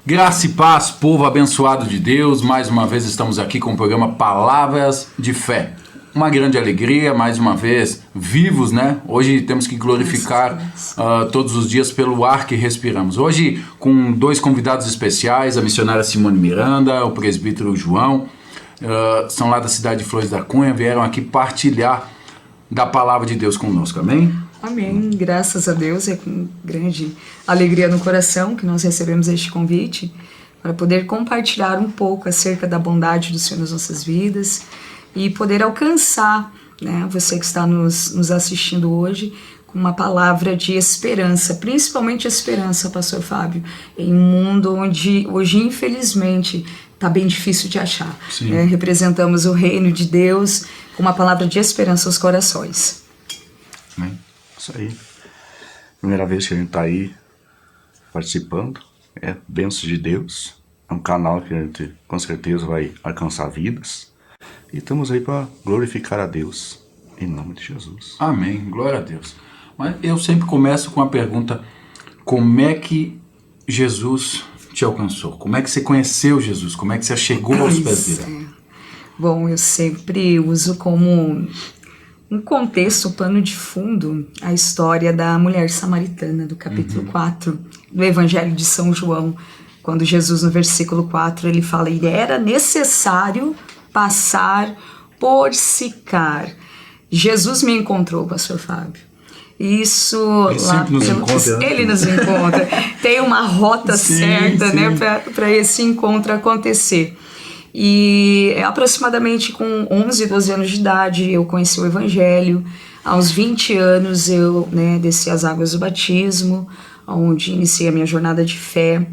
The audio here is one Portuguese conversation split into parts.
Graça e paz, povo abençoado de Deus. Mais uma vez estamos aqui com o programa Palavras de Fé. Uma grande alegria, mais uma vez, vivos, né? Hoje temos que glorificar todos os dias pelo ar que respiramos. Hoje com dois convidados especiais, a missionária Simone Miranda, o presbítero João, são lá da cidade de Flores da Cunha, vieram aqui partilhar da palavra de Deus conosco, amém? Amém, graças a Deus, é com grande alegria no coração que nós recebemos este convite para poder compartilhar um pouco acerca da bondade do Senhor nas nossas vidas e poder alcançar, né, você que está nos assistindo hoje com uma palavra de esperança, principalmente esperança, pastor Fábio, em um mundo onde hoje infelizmente está bem difícil de achar. Representamos o reino de Deus com uma palavra de esperança aos corações. Amém. Isso aí. Primeira vez que a gente está aí participando, é bênção de Deus. É um canal que a gente com certeza vai alcançar vidas. E estamos aí para glorificar a Deus, em nome de Jesus. Amém, glória a Deus. Mas eu sempre começo com a pergunta: como é que Jesus te alcançou? Como é que você conheceu Jesus? Como é que você chegou aos pés dele? Bom, eu sempre uso como um contexto, um pano de fundo, a história da mulher samaritana, do capítulo 4 do Evangelho de São João, quando Jesus, no versículo 4, ele fala: e era necessário passar por Sicar. Jesus me encontrou, pastor Fábio. Isso ele lá, nos encontra, né? Ele nos encontra. Tem uma rota certa, né, para esse encontro acontecer. E aproximadamente com 11, 12 anos de idade eu conheci o Evangelho. Aos 20 anos eu desci as águas do batismo, onde iniciei a minha jornada de fé.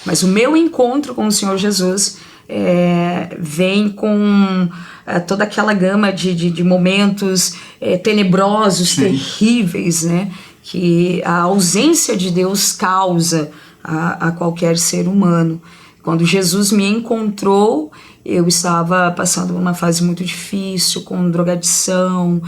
Mas o meu encontro com o Senhor Jesus vem com toda aquela gama de momentos tenebrosos, terríveis, né, que a ausência de Deus causa a qualquer ser humano. Quando Jesus me encontrou, eu estava passando por uma fase muito difícil, com drogadição,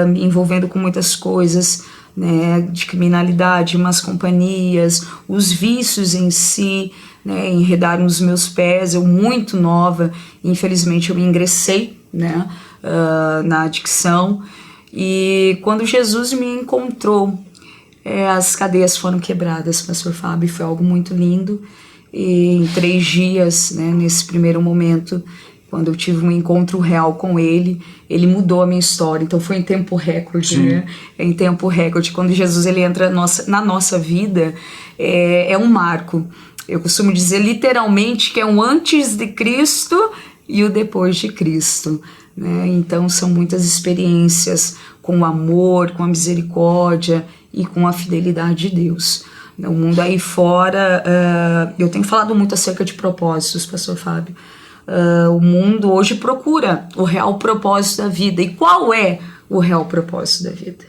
me envolvendo com muitas coisas, né, de criminalidade, más companhias, os vícios em si, né, enredaram os meus pés. Eu muito nova, infelizmente eu ingressei, né, na adicção. E quando Jesus me encontrou, as cadeias foram quebradas, pastor Fábio, foi algo muito lindo. E em 3 dias, né, nesse primeiro momento, quando eu tive um encontro real com ele mudou a minha história. Então foi em tempo recorde, né? Em tempo recorde. Quando Jesus ele entra na nossa vida, é um marco. Eu costumo dizer literalmente que é um antes de Cristo e o depois de Cristo, né? Então são muitas experiências com o amor, com a misericórdia e com a fidelidade de Deus. O mundo aí fora, eu tenho falado muito acerca de propósitos, pastor Fábio. O mundo hoje procura o real propósito da vida. E qual é o real propósito da vida?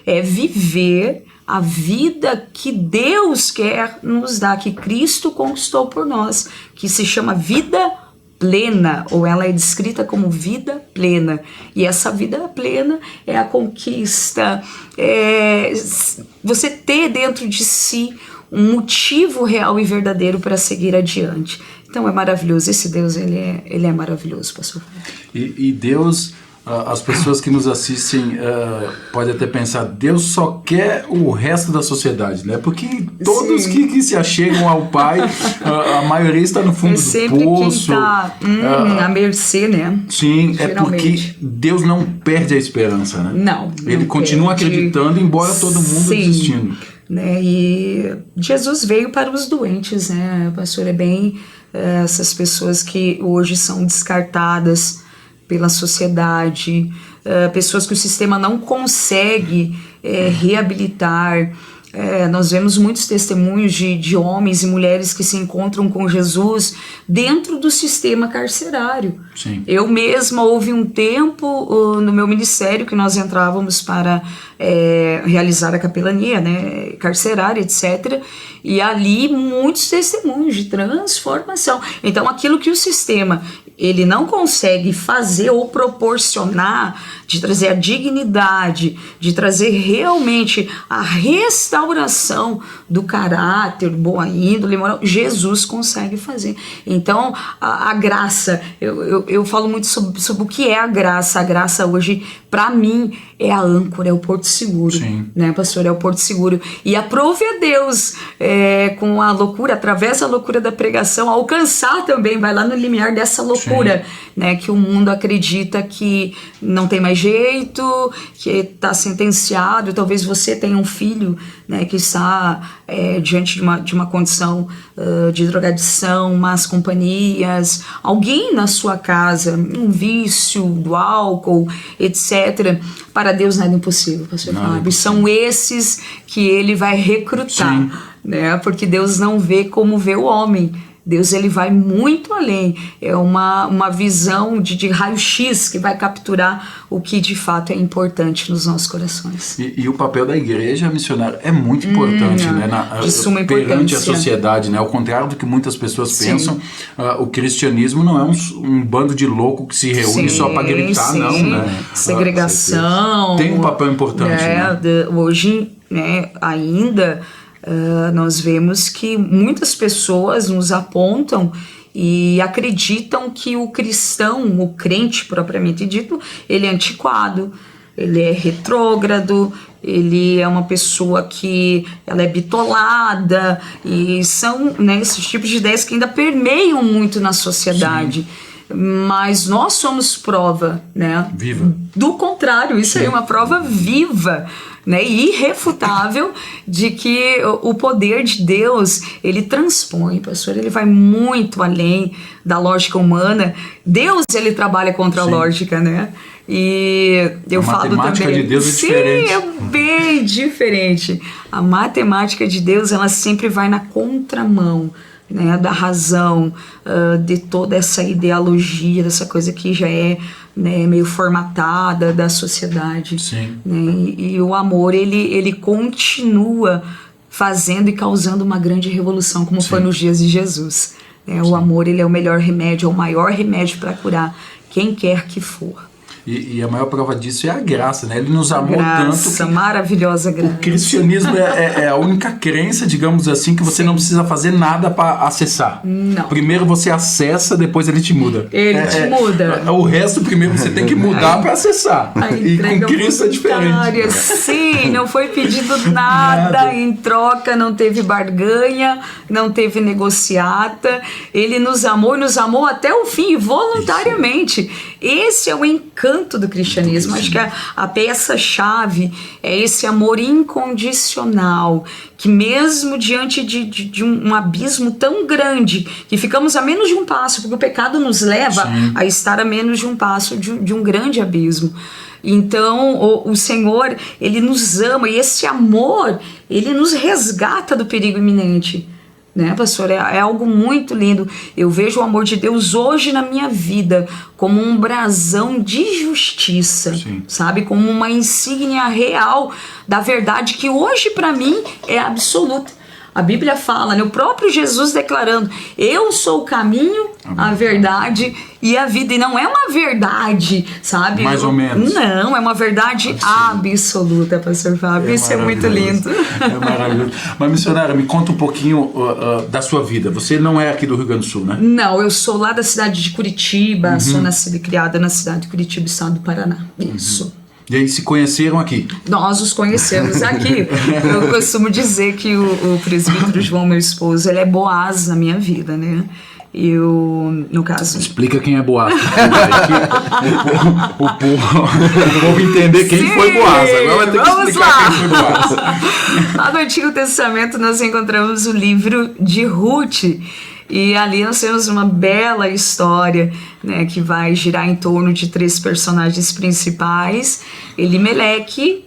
É viver a vida que Deus quer nos dar, que Cristo conquistou por nós, que se chama vida plena, ou ela é descrita como vida plena. E essa vida plena é a conquista, você ter dentro de si um motivo real e verdadeiro para seguir adiante. Então é maravilhoso, esse Deus ele é maravilhoso, pastor. E Deus, as pessoas que nos assistem podem até pensar: Deus só quer o resto da sociedade, né? Porque todos que se achegam ao Pai, a maioria está no fundo do poço. Quem está à mercê, né? Sim, geralmente. É porque Deus não perde a esperança, né? Não Ele continua acreditando, embora todo mundo desistindo. Né? E Jesus veio para os doentes, né, pastor? É bem essas pessoas que hoje são descartadas pela sociedade, pessoas que o sistema não consegue reabilitar. Nós vemos muitos testemunhos de homens e mulheres que se encontram com Jesus dentro do sistema carcerário. Sim. Eu mesma houve um tempo no meu ministério que nós entrávamos para realizar a capelania, né, carcerária, etc. E ali muitos testemunhos de transformação. Então aquilo que o sistema ele não consegue fazer ou proporcionar, de trazer a dignidade, de trazer realmente a restauração do caráter, boa índole, moral, Jesus consegue fazer. Então, a graça, eu falo muito sobre o que é a graça. A graça hoje, para mim, é a âncora, é o porto seguro. Sim. Né, pastor? É o porto seguro. E aprove a Deus, com a loucura, através da loucura da pregação, alcançar também, vai lá no limiar dessa loucura, né, que o mundo acredita que não tem mais jeito, que está sentenciado. Talvez você tenha um filho, né, que está diante de uma condição de drogadição, más companhias, alguém na sua casa, um vício do álcool, etc. Para Deus nada é impossível, pastor Fábio. São esses que ele vai recrutar, né? Porque Deus não vê como vê o homem. Deus, ele vai muito além. É uma visão de raio-x que vai capturar o que de fato é importante nos nossos corações. E o papel da igreja missionária é muito importante, né? De suma importância. Perante a sociedade, né? Ao contrário do que muitas pessoas pensam, o cristianismo não é um bando de louco que se reúne só para gritar, não, né? Segregação. Tem um papel importante, né? Hoje, né, ainda... nós vemos que muitas pessoas nos apontam e acreditam que o cristão, o crente propriamente dito, ele é antiquado, ele é retrógrado, ele é uma pessoa que ela é bitolada, e são, né, esses tipos de ideias que ainda permeiam muito na sociedade. Mas nós somos prova, né, viva do contrário. Isso aí é uma prova viva, né, e irrefutável de que o poder de Deus, ele transpõe, pastor, ele vai muito além da lógica humana. Deus, ele trabalha contra a lógica, né? E eu falo também... A matemática de Deus é diferente. Sim, é bem diferente. A matemática de Deus, ela sempre vai na contramão, né, da razão, de toda essa ideologia, dessa coisa que já é, né, meio formatada da sociedade. Sim. Né, e o amor, ele continua fazendo e causando uma grande revolução, como foi nos dias de Jesus. O amor, ele é o melhor remédio, é o maior remédio para curar quem quer que for. E a maior prova disso é a graça, né? Ele nos amou tanto que maravilhosa graça. O cristianismo é a única crença, digamos assim, que você não precisa fazer nada para acessar. Não. Primeiro você acessa, depois ele te muda. Ele te muda. O resto primeiro você tem que mudar para acessar. E com Cristo é diferente. Sim, não foi pedido nada em troca, não teve barganha, não teve negociata. Ele nos amou até o fim, voluntariamente. Esse é o encanto do cristianismo. Acho que a peça-chave é esse amor incondicional, que mesmo diante de um abismo tão grande, que ficamos a menos de um passo, porque o pecado nos leva a estar a menos de um passo de um grande abismo. Então o Senhor, ele nos ama, e esse amor, ele nos resgata do perigo iminente. Né, pastor? É algo muito lindo. Eu vejo o amor de Deus hoje na minha vida como um brasão de justiça, sabe? Como uma insígnia real da verdade que hoje para mim é absoluta. A Bíblia fala, né, o próprio Jesus declarando: eu sou o caminho, a verdade e a vida. E não é uma verdade, sabe? Mais ou menos. Não, é uma verdade absoluta, pastor Fábio. Isso é muito lindo. É maravilhoso. Mas, missionária, me conta um pouquinho da sua vida. Você não é aqui do Rio Grande do Sul, né? Não, eu sou lá da cidade de Curitiba. Sou nascida e criada na cidade de Curitiba, estado do Paraná. Isso. E aí se conheceram aqui? Nós os conhecemos aqui. Eu costumo dizer que o presbítero João, meu esposo, ele é Boaz na minha vida, né? Eu, no caso... Explica quem é Boaz. o povo entender quem foi Boaz. Agora vai ter que explicar quem foi Boaz. Lá no Antigo Testamento nós encontramos o livro de Ruth. E ali nós temos uma bela história, né, que vai girar em torno de 3 personagens principais: Elimeleque,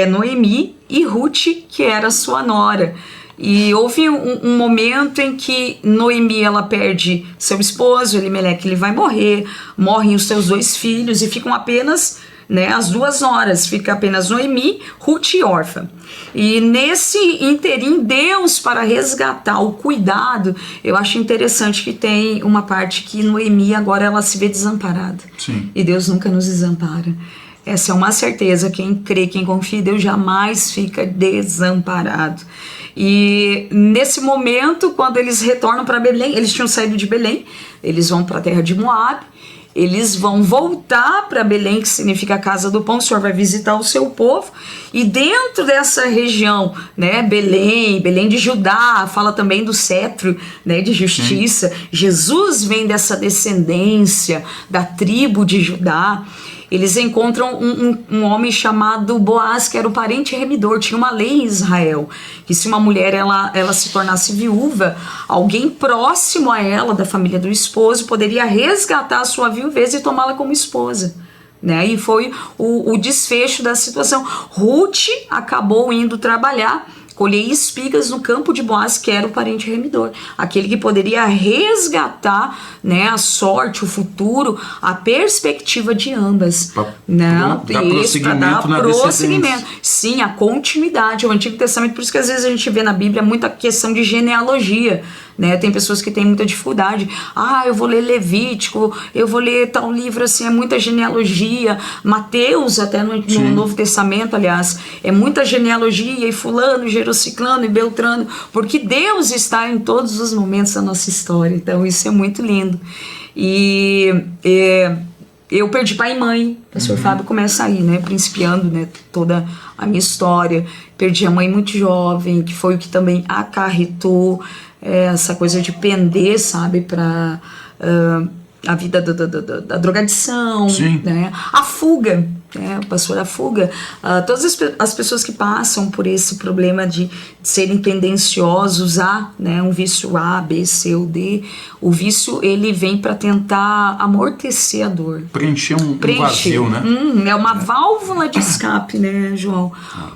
Noemi e Ruth, que era sua nora. E houve um momento em que Noemi, ela perde seu esposo, Elimeleque, ele vai morrer, morrem os seus 2 filhos e ficam apenas né, às 2 horas, fica apenas Noemi, Ruth e Orfa. E nesse interim, Deus, para resgatar o cuidado, eu acho interessante que tem uma parte que Noemi agora ela se vê desamparada. Sim. E Deus nunca nos desampara. Essa é uma certeza, quem crê, quem confia em Deus jamais fica desamparado. E nesse momento, quando eles retornam para Belém, eles tinham saído de Belém, eles vão para a terra de Moabe, eles vão voltar para Belém, que significa a casa do pão, o Senhor vai visitar o seu povo, e dentro dessa região, né, Belém de Judá, fala também do cetro, né, de justiça. Sim. Jesus vem dessa descendência da tribo de Judá. Eles encontram um homem chamado Boaz, que era o parente remidor. Tinha uma lei em Israel, que se uma mulher ela se tornasse viúva, alguém próximo a ela, da família do esposo, poderia resgatar a sua viuvez e tomá-la como esposa. Né? E foi o desfecho da situação. Ruth acabou indo trabalhar, colher espigas no campo de Boaz, que era o parente remidor, aquele que poderia resgatar, né, a sorte, o futuro, a perspectiva de ambas. Para dar prosseguimento. Sim, a continuidade. O Antigo Testamento, por isso que às vezes a gente vê na Bíblia muita questão de genealogia. Né? Tem pessoas que têm muita dificuldade. Eu vou ler Levítico, eu vou ler tal livro, assim, é muita genealogia. Mateus, até no Novo Testamento, aliás, é muita genealogia, e fulano, gerociclano e beltrano, porque Deus está em todos os momentos da nossa história. Então isso é muito lindo. E eu perdi pai e mãe. O pastor Fábio começa aí, né, principiando, né, toda a minha história. Perdi a mãe muito jovem, que foi o que também acarretou essa coisa de pender, sabe, para a vida da drogadição, né? A fuga, né? Pastor, a fuga. Todas as pessoas que passam por esse problema de serem tendenciosos a, né, um vício A, B, C ou D, o vício ele vem para tentar amortecer a dor. Preencher um vazio, né? É uma válvula de escape, né, João?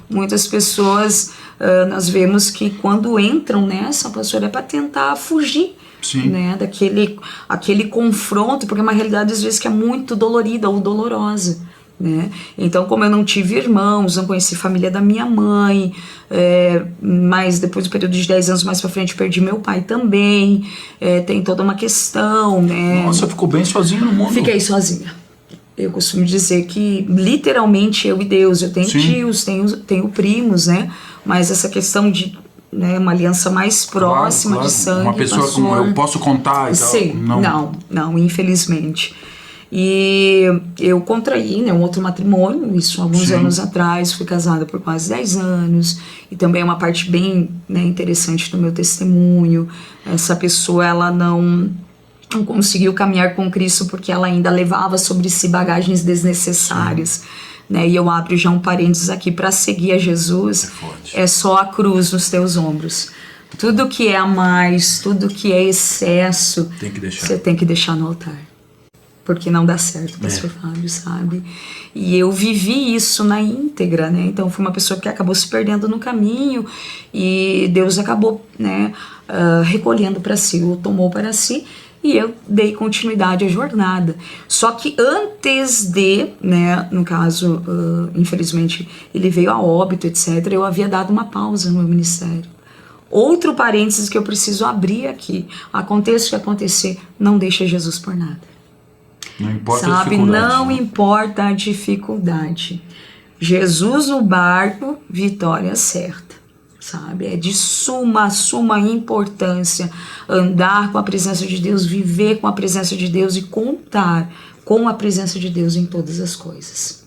Muitas pessoas... nós vemos que quando entram nessa, pastor, é para tentar fugir, né, aquele confronto, porque é uma realidade às vezes que é muito dolorida ou dolorosa, né? Então, como eu não tive irmãos, não conheci família da minha mãe, mas depois do período de 10 anos mais pra frente perdi meu pai também, tem toda uma questão, né? Nossa, ficou bem sozinha no mundo. Fiquei sozinha. Eu costumo dizer que literalmente eu e Deus, eu tenho tios, tenho primos, né? Mas essa questão de, né, uma aliança mais próxima, claro. De sangue. Uma pessoa como eu posso contar e tal. Sim, não, infelizmente. E eu contraí, né, um outro matrimônio, isso há alguns anos atrás, fui casada por quase 10 anos, e também é uma parte bem, né, interessante do meu testemunho. Essa pessoa, ela não conseguiu caminhar com Cristo porque ela ainda levava sobre si bagagens desnecessárias. Né? E eu abro já um parênteses aqui, para seguir a Jesus é só a cruz nos teus ombros. Tudo que é a mais, tudo que é excesso, você tem que deixar no altar, porque não dá certo, pastor Fábio, sabe? E eu vivi isso na íntegra, né? Então fui uma pessoa que acabou se perdendo no caminho, e Deus acabou, né, recolhendo para si, o tomou para si, e eu dei continuidade à jornada. Só que antes de, né, no caso, infelizmente, ele veio a óbito, etc., eu havia dado uma pausa no meu ministério. Outro parênteses que eu preciso abrir aqui. Aconteça o que acontecer, não deixa Jesus por nada. Não importa a dificuldade. Não né? importa a dificuldade. Jesus no barco, vitória certa. Sabe? É de suma importância andar com a presença de Deus, viver com a presença de Deus e contar com a presença de Deus em todas as coisas.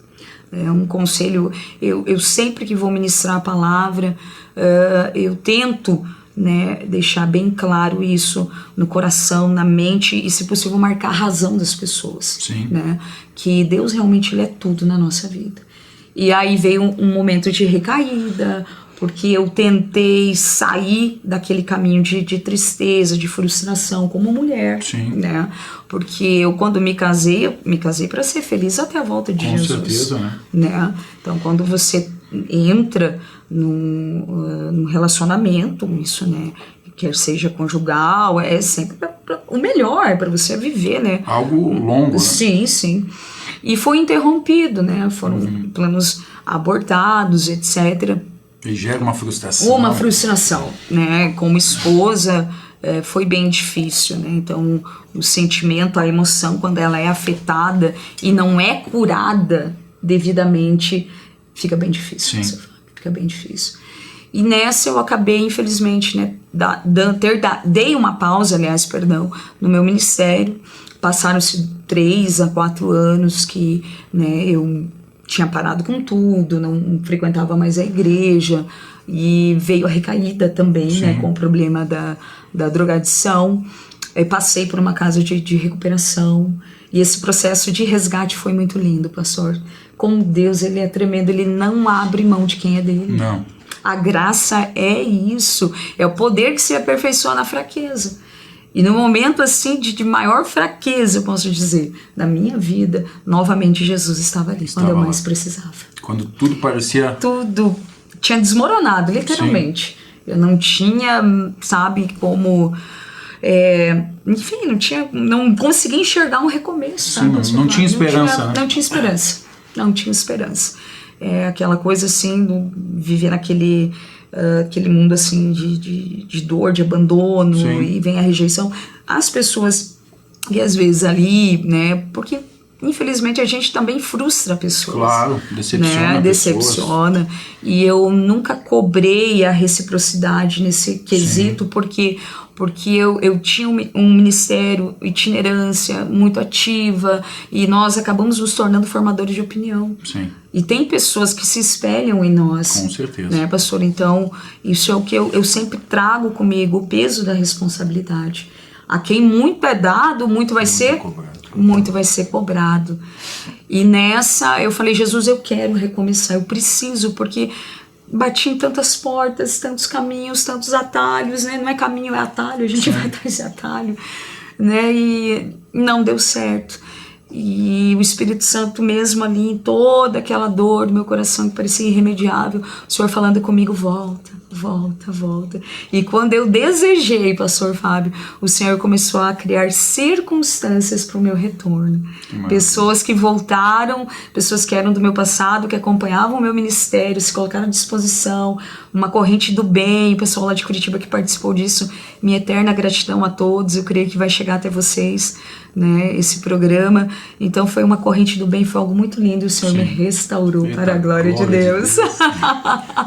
É um conselho, eu sempre que vou ministrar a palavra, eu tento, né, deixar bem claro isso no coração, na mente, e se possível marcar a razão das pessoas. Sim. Né? Que Deus realmente ele é tudo na nossa vida. E aí veio um momento de recaída, porque eu tentei sair daquele caminho de tristeza, de frustração como mulher. Sim. Né? Porque eu, quando me casei para ser feliz até a volta de Jesus. Com certeza, né? Então, quando você entra num relacionamento, isso, né, quer seja conjugal, é sempre o melhor para você viver, né? Algo longo, né? Sim. E foi interrompido, né? Foram planos abortados, etc. E gera uma frustração. Uma frustração, né? Como esposa, foi bem difícil, né? Então, o sentimento, a emoção, quando ela é afetada e não é curada devidamente, fica bem difícil. Sim. Fica bem difícil. E nessa eu acabei, infelizmente, né, dei uma pausa, aliás, perdão, no meu ministério. Passaram-se 3 a 4 anos que, né, eu tinha parado com tudo, não frequentava mais a igreja, e veio a recaída também, né, com o problema da drogadição. Eu passei por uma casa de recuperação, e esse processo de resgate foi muito lindo, pastor. Como Deus, ele é tremendo, ele não abre mão de quem é dele. Não. A graça é isso, é o poder que se aperfeiçoa na fraqueza. E no momento assim de maior fraqueza, eu posso dizer, da minha vida, novamente Jesus estava ali, quando eu mais precisava. Quando tudo parecia... Tudo tinha desmoronado, literalmente. Sim. Eu não tinha, sabe, como... enfim, não conseguia enxergar um recomeço. Sim, sabe? não tinha esperança, né? Não tinha esperança. Não tinha esperança. Aquela coisa assim, viver naquele aquele mundo assim de dor, de abandono. Sim. E vem a rejeição. As pessoas, e às vezes ali, né, porque infelizmente a gente também frustra pessoas. Claro, decepciona, né? Decepciona. E eu nunca cobrei a reciprocidade nesse quesito, porque eu tinha um ministério, itinerância muito ativa, e nós acabamos nos tornando formadores de opinião. Sim. E tem pessoas que se espelham em nós. Com certeza. Né, pastor? Então, isso é o que eu sempre trago comigo, o peso da responsabilidade. A quem muito é dado, muito vai ser cobrado. Muito vai ser cobrado. E nessa, eu falei, Jesus, eu quero recomeçar, eu preciso, porque bati em tantas portas, tantos caminhos, tantos atalhos, né? Não é caminho, é atalho, a gente vai atrás de atalho, né? E não deu certo. E o Espírito Santo mesmo ali, em toda aquela dor do meu coração que parecia irremediável, o Senhor falando comigo, volta, volta, volta. E quando eu desejei, pastor Fábio, o Senhor começou a criar circunstâncias para o meu retorno. Pessoas que voltaram, pessoas que eram do meu passado, que acompanhavam o meu ministério, se colocaram à disposição, uma corrente do bem, o pessoal lá de Curitiba que participou disso, minha eterna gratidão a todos, eu creio que vai chegar até vocês, né, esse programa. Então foi uma corrente do bem, foi algo muito lindo, o Senhor me restaurou. Eita, para a glória de Deus.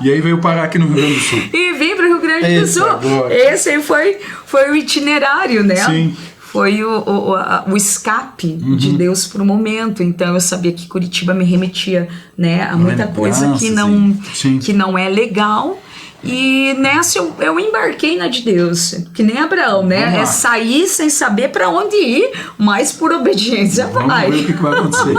E aí veio parar aqui no Rio Grande do Sul. E vim para o Rio Grande do Sul. Esse aí foi o itinerário, né? Sim. Foi o escape de Deus por um momento. Então eu sabia que Curitiba me remetia, né, a muita coisa que não é legal. E nessa eu embarquei na de Deus, que nem Abraão, né? É sair sem saber para onde ir, mas por obediência vai. Vamos ver o que vai acontecer.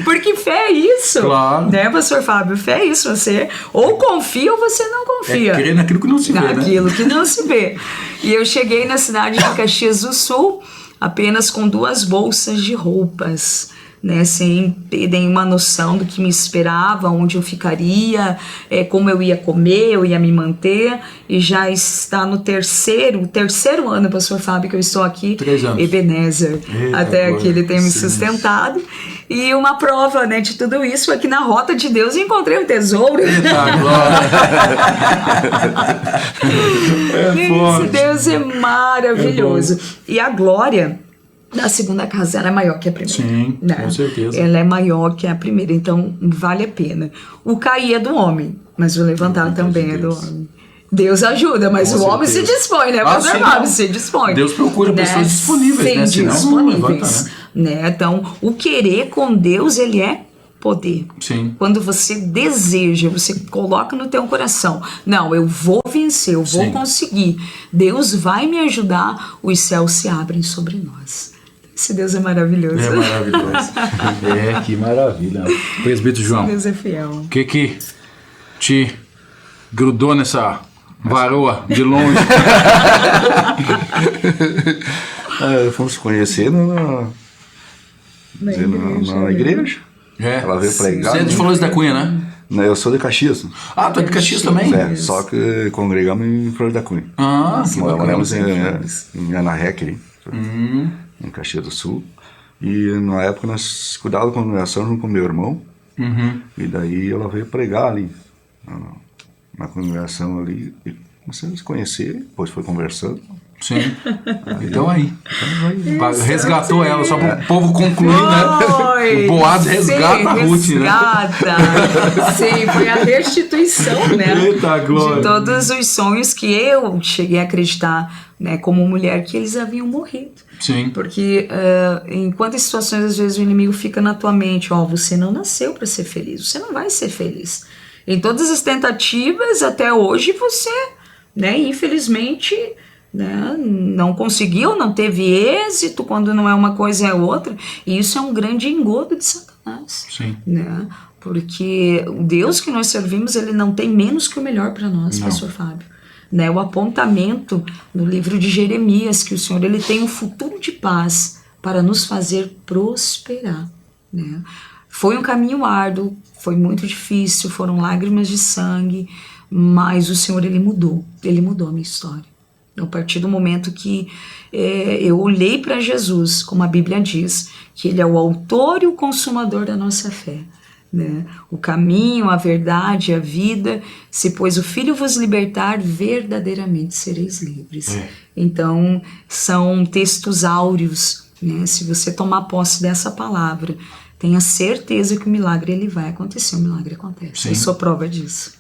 Porque fé é isso, claro. Né, pastor Fábio? Fé é isso, você ou confia ou você não confia. É crer naquilo que não se vê, naquilo que não se vê. E eu cheguei na cidade de Caxias do Sul apenas com 2 bolsas de roupas, né, sem ter nenhuma noção do que me esperava, onde eu ficaria, como eu ia comer, eu ia me manter, e já está no terceiro ano, pastor Fábio, que eu estou aqui, 3 anos. Ebenezer, até aqui ele tem me sustentado, e uma prova, né, de tudo isso foi que na Rota de Deus eu encontrei um tesouro. Eita, glória! Esse Deus é maravilhoso. E a glória da segunda casa, ela é maior que a primeira. Sim, né? Com certeza. Ela é maior que a primeira, então vale a pena. O cair é do homem, mas o levantar também é do homem. Deus ajuda, mas o homem se dispõe, né? Pastor Fábio se dispõe. Deus procura pessoas disponíveis, né? Senão disponíveis, não levanta, né? Então, o querer com Deus, ele é poder. Sim. Quando você deseja, você coloca no teu coração, não, eu vou vencer, eu vou conseguir, Deus vai me ajudar, os céus se abrem sobre nós. Esse Deus é maravilhoso. É maravilhoso. Que maravilha. Presbítero João, Deus é fiel. O que te grudou nessa varoa de longe? Fomos conhecendo na igreja. Ela veio pregar. Você é de Flores da Cunha, né? Eu sou de Caxias. Ah, tu é de Caxias também? Só que congregamos em Flores da Cunha. Ah, moramos em Ana Rec, em Caxias do Sul. E na época nós cuidávamos da congregação junto com meu irmão. E daí ela veio pregar ali na congregação ali. E começamos a se conhecer, depois foi conversando. Sim. Então aí. Resgatou ela, só para o povo concluir, né? O Boaz resgata a Ruth, né? Sim, foi a restituição, né? Eita, glória. De todos os sonhos que eu cheguei a acreditar, né, como mulher, que eles haviam morrido. Sim. Porque em quantas situações às vezes o inimigo fica na tua mente, você não nasceu para ser feliz, você não vai ser feliz. Em todas as tentativas até hoje você, né, infelizmente, né, não conseguiu, não teve êxito, quando não é uma coisa é outra, e isso é um grande engodo de Satanás. Sim. Né? Porque o Deus que nós servimos, ele não tem menos que o melhor para nós, não. Pastor Fábio. Né? O apontamento no livro de Jeremias, que o Senhor ele tem um futuro de paz para nos fazer prosperar. Né? Foi um caminho árduo, foi muito difícil, foram lágrimas de sangue, mas o Senhor ele mudou a minha história. A partir do momento que eu olhei para Jesus, como a Bíblia diz, que Ele é o autor e o consumador da nossa fé. Né? O caminho, a verdade, a vida, se pois o Filho vos libertar, verdadeiramente sereis livres. Então, são textos áureos. Né? Se você tomar posse dessa palavra, tenha certeza que o milagre ele vai acontecer, o milagre acontece. Sim. Eu sou prova disso.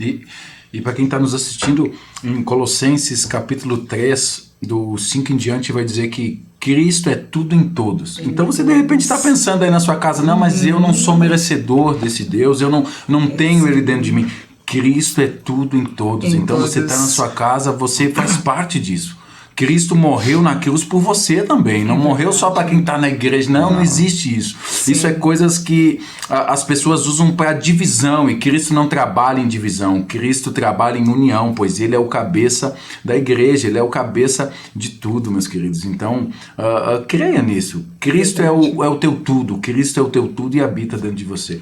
E para quem está nos assistindo, em Colossenses capítulo 3, do 5 em diante, vai dizer que Cristo é tudo em todos. Então você de repente está pensando aí na sua casa, não, mas eu não sou merecedor desse Deus, eu não tenho Ele dentro de mim. Cristo é tudo em todos. Então você está na sua casa, você faz parte disso. Cristo morreu na cruz por você também, não morreu só para quem está na igreja, não existe isso. Sim. Isso é coisas que as pessoas usam para divisão, e Cristo não trabalha em divisão, Cristo trabalha em união, pois Ele é o cabeça da igreja, Ele é o cabeça de tudo, meus queridos. Então, creia nisso, Cristo é o teu tudo, Cristo é o teu tudo e habita dentro de você.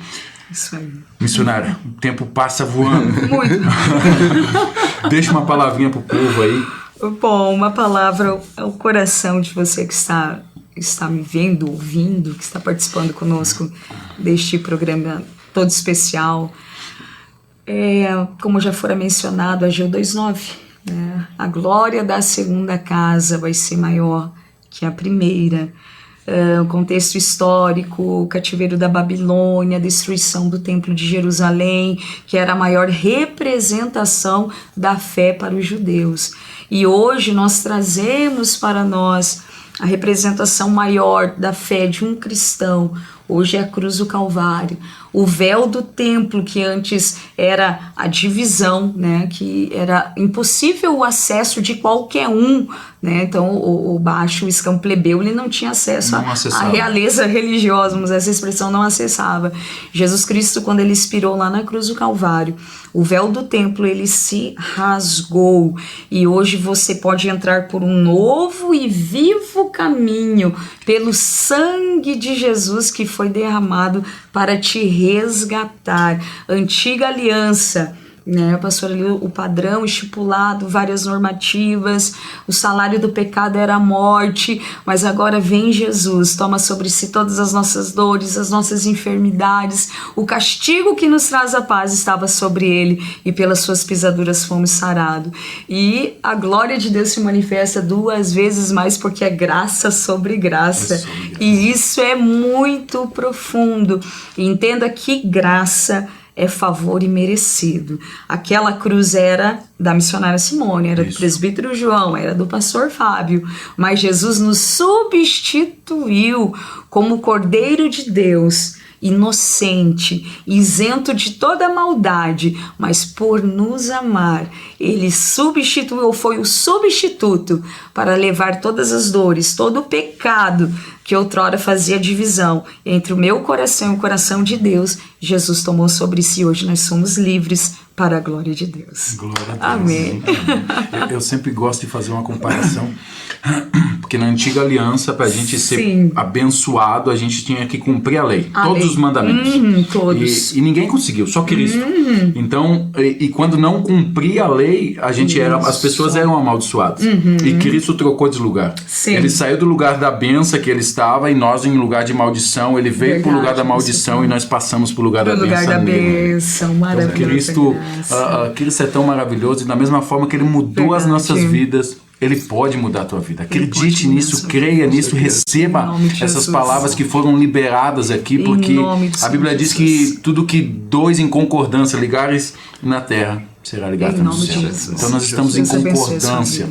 Isso aí. Missionária, o tempo passa voando. Muito. Deixa uma palavrinha pro povo aí. Bom, uma palavra ao coração de você que está me vendo, ouvindo, que está participando conosco deste programa todo especial. Como já fora mencionado, Ageu 2:9, né? A glória da segunda casa vai ser maior que a primeira. O contexto histórico, o cativeiro da Babilônia, a destruição do templo de Jerusalém, que era a maior representação da fé para os judeus. E hoje nós trazemos para nós a representação maior da fé de um cristão. Hoje é a cruz do Calvário. O véu do templo, que antes era a divisão, né, que era impossível o acesso de qualquer um, né, então o baixo, o escampo plebeu, ele não tinha acesso à realeza religiosa, mas essa expressão não acessava. Jesus Cristo, quando ele expirou lá na cruz do Calvário, o véu do templo, ele se rasgou, e hoje você pode entrar por um novo e vivo caminho, pelo sangue de Jesus que foi derramado para te resgatar. Antiga aliança, né, pastor, ali o padrão estipulado, várias normativas, o salário do pecado era a morte, mas agora vem Jesus, toma sobre si todas as nossas dores, as nossas enfermidades, o castigo que nos traz a paz estava sobre ele, e pelas suas pisaduras fomos sarados. E a glória de Deus se manifesta 2 vezes mais, porque é graça sobre graça, e isso é muito profundo. E entenda que graça é favor imerecido. Aquela cruz era da missionária Simone, era do presbítero João, era do pastor Fábio, mas Jesus nos substituiu como Cordeiro de Deus, inocente, isento de toda maldade, mas por nos amar, ele substituiu, foi o substituto para levar todas as dores, todo o pecado que outrora fazia divisão entre o meu coração e o coração de Deus. Jesus tomou sobre si, hoje nós somos livres para a glória de Deus. Glória a Deus. Amém. Eu sempre gosto de fazer uma comparação, porque na antiga aliança, para a gente ser abençoado, a gente tinha que cumprir a lei, todos os mandamentos. Todos. E ninguém conseguiu, só Cristo. Então, e quando não cumpria a lei, a gente as pessoas eram amaldiçoadas. E Cristo trocou de lugar. Ele saiu do lugar da bênção que ele estava e nós em lugar de maldição, ele veio para o lugar da maldição e nós passamos para o lugar da bênção. Maravilhoso. Cristo é tão maravilhoso e da mesma forma que ele mudou as nossas vidas, ele pode mudar a tua vida. Acredite nisso, creia nisso, receba essas palavras que foram liberadas aqui, porque a Bíblia diz que tudo que dois em concordância ligares na terra será ligado no céu. Então nós estamos em concordância,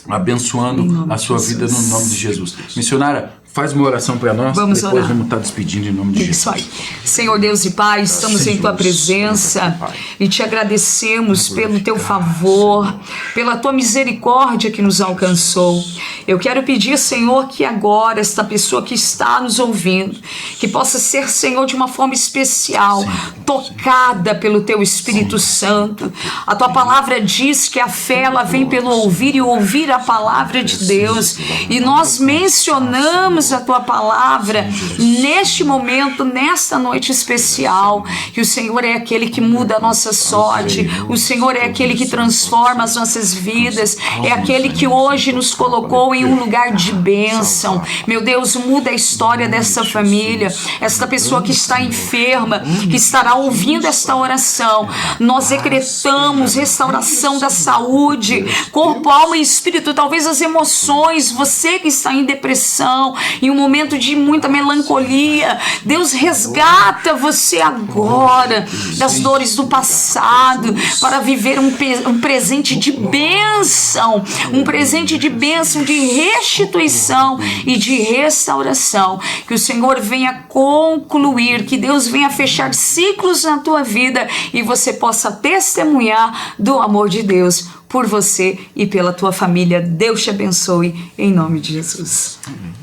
abençoando a sua vida no nome de Jesus. Missionária, faz uma oração para nós, vamos depois orar. Vamos estar despedindo em nome de Jesus. Isso aí. Senhor Deus e Pai, estamos em Tua presença e te agradecemos pelo Teu favor, pela Tua misericórdia que nos alcançou. Eu quero pedir, Senhor, que agora esta pessoa que está nos ouvindo, que possa ser, Senhor, de uma forma especial, tocada pelo Teu Espírito Santo. A Tua palavra diz que a fé ela vem pelo ouvir e ouvir a palavra de Deus. E nós mencionamos a Tua palavra neste momento, nesta noite especial, que o Senhor é aquele que muda a nossa sorte, o Senhor é aquele que transforma as nossas vidas, é aquele que hoje nos colocou em um lugar de bênção. Meu Deus, muda a história dessa família, esta pessoa que está enferma, que estará ouvindo esta oração. Nós decretamos restauração da saúde, corpo, alma e espírito, talvez as emoções, você que está em depressão, em um momento de muita melancolia, Deus resgata você agora das dores do passado para viver um presente de bênção, um presente de bênção, de restituição e de restauração. Que o Senhor venha concluir, que Deus venha fechar ciclos na tua vida e você possa testemunhar do amor de Deus por você e pela tua família. Deus te abençoe, em nome de Jesus.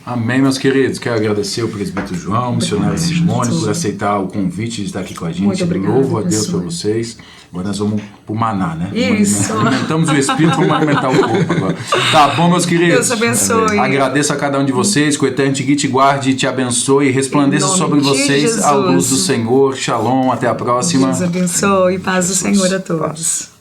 Amém, meus queridos. Quero agradecer ao presbítero João, missionário Simone, por aceitar o convite de estar aqui com a gente. Muito obrigada, Louvo a Deus por vocês. Agora nós vamos pro maná, né? Isso. Alimentamos o espírito, vamos alimentar o corpo agora. Tá bom, meus queridos? Deus abençoe. Agradeço a cada um de vocês, que o Eterno te guarde e te abençoe e resplandeça sobre vocês a luz do Senhor. Shalom, até a próxima. Deus abençoe, paz do Senhor a todos.